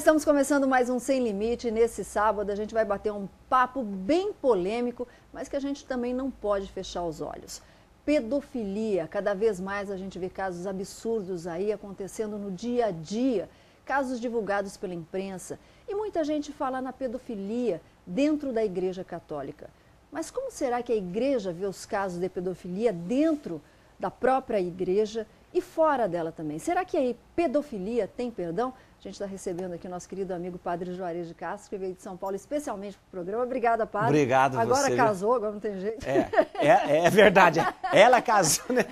estamos começando mais um Sem Limite. Nesse sábado a gente vai bater um papo bem polêmico, mas que a gente também não pode fechar os olhos. Pedofilia, cada vez mais a gente vê casos absurdos aí acontecendo no dia a dia, casos divulgados pela imprensa. E muita gente fala na pedofilia dentro da Igreja Católica. Mas como será que a Igreja vê os casos de pedofilia dentro da própria Igreja e fora dela também? Será que a pedofilia tem perdão? A gente está recebendo aqui o nosso querido amigo Padre Juarez de Castro, que veio de São Paulo especialmente para o programa. Obrigada, Padre. Obrigado agora você. Casou, agora não tem jeito. É verdade. Ela casou, né?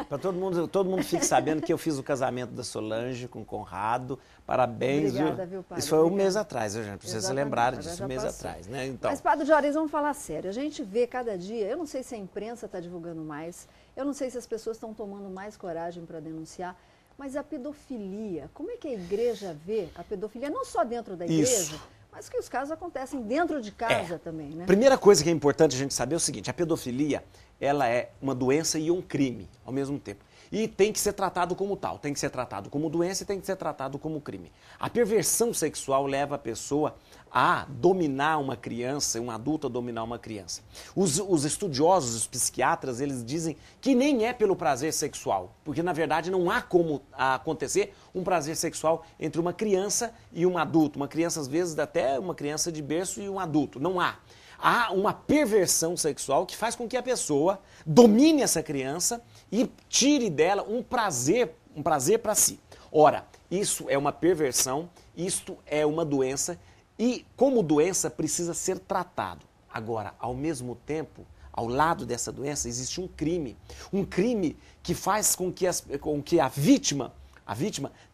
Para todo mundo fique sabendo que eu fiz o casamento da Solange com o Conrado. Parabéns. Obrigada, viu, Padre? Isso foi um mês atrás, viu, gente? Pra vocês se lembrarem agora disso, já um mês passou. atrás, né? Então. Mas, Padre Juarez, vamos falar sério. A gente vê cada dia, eu não sei se a imprensa está divulgando mais, eu não sei se as pessoas estão tomando mais coragem para denunciar, mas a pedofilia, como é que a Igreja vê a pedofilia, não só dentro da Igreja, mas que os casos acontecem dentro de casa também, né? Primeira coisa que é importante a gente saber é o seguinte, a pedofilia, ela é uma doença e um crime ao mesmo tempo. E tem que ser tratado como tal, tem que ser tratado como doença e tem que ser tratado como crime. A perversão sexual leva a pessoa a dominar uma criança, um adulto a dominar uma criança. Os estudiosos, os psiquiatras, eles dizem que nem é pelo prazer sexual, porque na verdade não há como acontecer um prazer sexual entre uma criança e um adulto, uma criança às vezes até uma criança de berço e um adulto, não há. Há uma perversão sexual que faz com que a pessoa domine essa criança e tire dela um prazer para si. Ora, isso é uma perversão, isto é uma doença e, como doença, precisa ser tratado. Agora, ao mesmo tempo, ao lado dessa doença, existe um crime que faz com que a vítima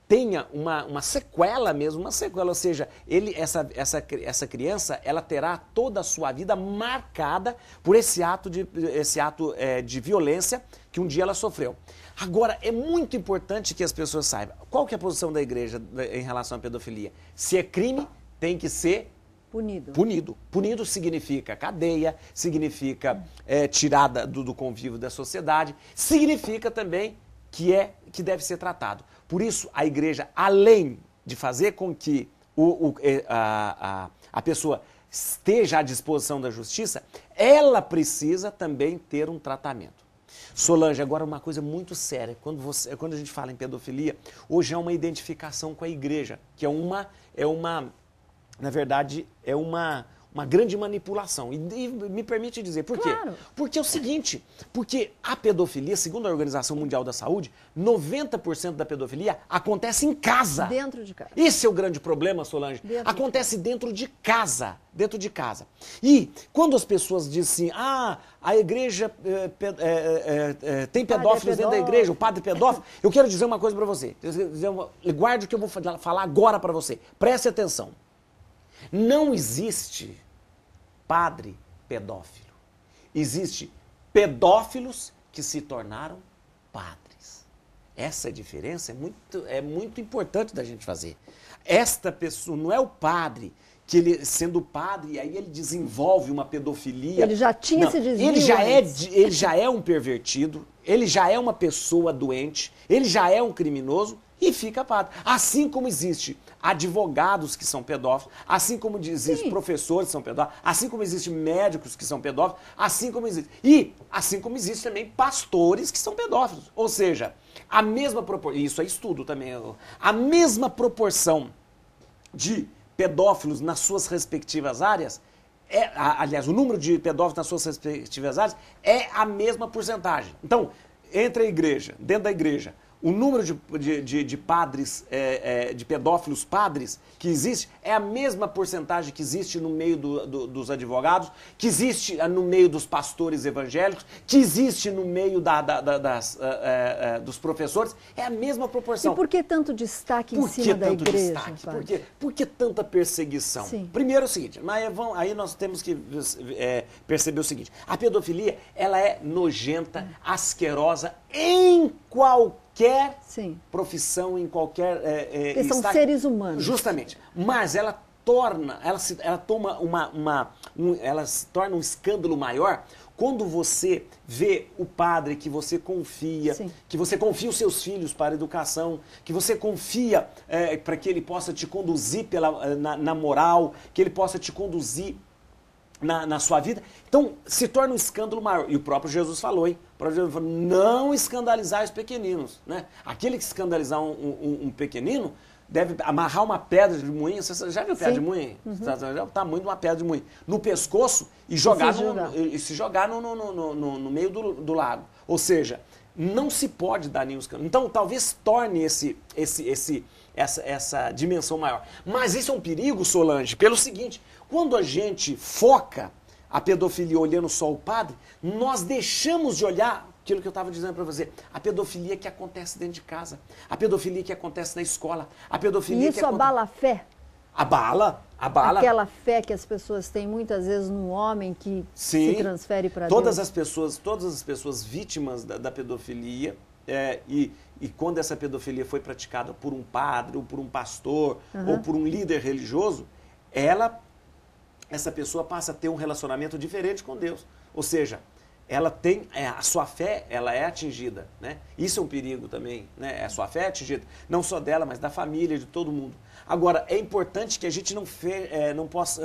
tenha uma sequela mesmo, ou seja, essa criança ela terá toda a sua vida marcada por esse ato de violência que um dia ela sofreu. Agora, é muito importante que as pessoas saibam qual que é a posição da Igreja em relação à pedofilia. Se é crime, tem que ser punido. Punido significa cadeia, significa tirada do convívio da sociedade, significa também que deve ser tratado. Por isso, a Igreja, além de fazer com que a pessoa esteja à disposição da justiça, ela precisa também ter um tratamento. Solange, agora uma coisa muito séria, quando a gente fala em pedofilia, hoje é uma identificação com a Igreja, que na verdade, é uma grande manipulação. E me permite dizer, por quê? Claro. Porque é o seguinte, porque a pedofilia, segundo a Organização Mundial da Saúde, 90% da pedofilia acontece em casa. Dentro de casa. Esse é o grande problema, Solange. Acontece dentro de casa. Dentro de casa. E quando as pessoas dizem assim, a igreja tem pedófilos dentro da igreja, o padre pedófilo, eu quero dizer uma coisa para você. Guarde o que eu vou falar agora para você. Preste atenção. Não existe padre pedófilo. Existe pedófilos que se tornaram padres. Essa diferença é muito importante da gente fazer. Esta pessoa não é o padre que ele, sendo padre, aí ele desenvolve uma pedofilia. Ele já tinha esse desvio. Ele já é um pervertido, ele já é uma pessoa doente, ele já é um criminoso e fica padre. Assim como existe advogados que são pedófilos, assim como existem professores que são pedófilos, assim como existem médicos que são pedófilos, assim como existem também pastores que são pedófilos. Ou seja, a mesma proporção, isso é estudo também, a mesma proporção de pedófilos nas suas respectivas áreas, aliás, o número de pedófilos nas suas respectivas áreas é a mesma porcentagem. Então, entre a igreja, dentro da igreja, o número de padres, de pedófilos padres que existe é a mesma porcentagem que existe no meio dos advogados, que existe no meio dos pastores evangélicos, que existe no meio dos professores, é a mesma proporção. E por que tanto destaque em cima da igreja? Por que tanta perseguição? Sim. Primeiro é o seguinte, aí nós temos que perceber o seguinte, a pedofilia ela é nojenta, asquerosa em qualquer profissão, em qualquer porque são seres humanos. Justamente. Mas ela ela se torna um escândalo maior quando você vê o padre que você confia, Sim. que você confia os seus filhos para a educação, que você confia para que ele possa te conduzir na moral, que ele possa te conduzir na sua vida. Então, se torna um escândalo maior. E o próprio Jesus falou, hein? O próprio Jesus falou, não escandalizar os pequeninos, né? Aquele que escandalizar um pequenino deve amarrar uma pedra de moinho. Você já viu pedra de moinho? Já o tamanho de uma pedra de moinho. No pescoço e se jogar no meio do lago. Ou seja, não se pode dar nenhum escândalo. Então, talvez torne essa dimensão maior. Mas isso é um perigo, Solange, pelo seguinte: quando a gente foca a pedofilia olhando só o padre, nós deixamos de olhar aquilo que eu estava dizendo para você, a pedofilia que acontece dentro de casa, a pedofilia que acontece na escola, a pedofilia e isso abala a fé? Abala. Aquela fé que as pessoas têm muitas vezes no homem que se transfere para Deus. Todas as pessoas vítimas da pedofilia, e quando essa pedofilia foi praticada por um padre, ou por um pastor, ou por um líder religioso, essa pessoa passa a ter um relacionamento diferente com Deus. Ou seja, ela tem, a sua fé, ela é atingida, né? Isso é um perigo também, né? A sua fé é atingida, não só dela, mas da família, de todo mundo. Agora, é importante que a gente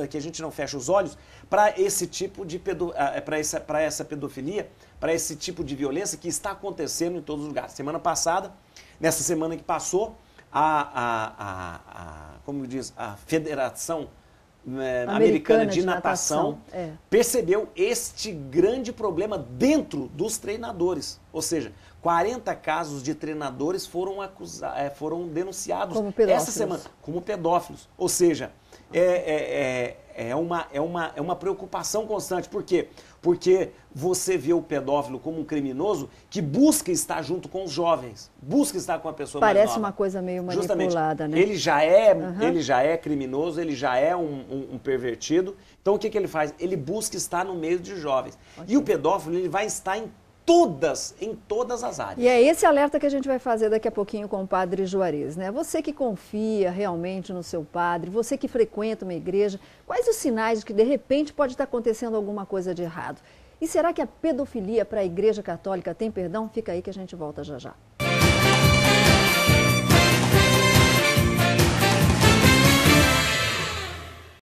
que a gente não feche os olhos para esse tipo de para essa pedofilia, para esse tipo de violência que está acontecendo em todos os lugares. Semana passada, nessa semana que passou, como diz, a Federação Americana de Natação percebeu este grande problema dentro dos treinadores. Ou seja, 40 casos de treinadores foram denunciados essa semana como pedófilos. Ou seja, é uma preocupação constante. Por quê? Porque você vê o pedófilo como um criminoso que busca estar junto com os jovens, busca estar com a pessoa mais nova. Parece uma coisa meio manipulada, né? Ele já é criminoso, ele já é um pervertido. Então o que ele faz? Ele busca estar no meio de jovens. E o pedófilo, ele vai estar em todas as áreas. E é esse alerta que a gente vai fazer daqui a pouquinho com o Padre Juarez, né? Você que confia realmente no seu padre, você que frequenta uma igreja, quais os sinais de que de repente pode estar acontecendo alguma coisa de errado? E será que a pedofilia para a Igreja Católica tem perdão? Fica aí que a gente volta já já.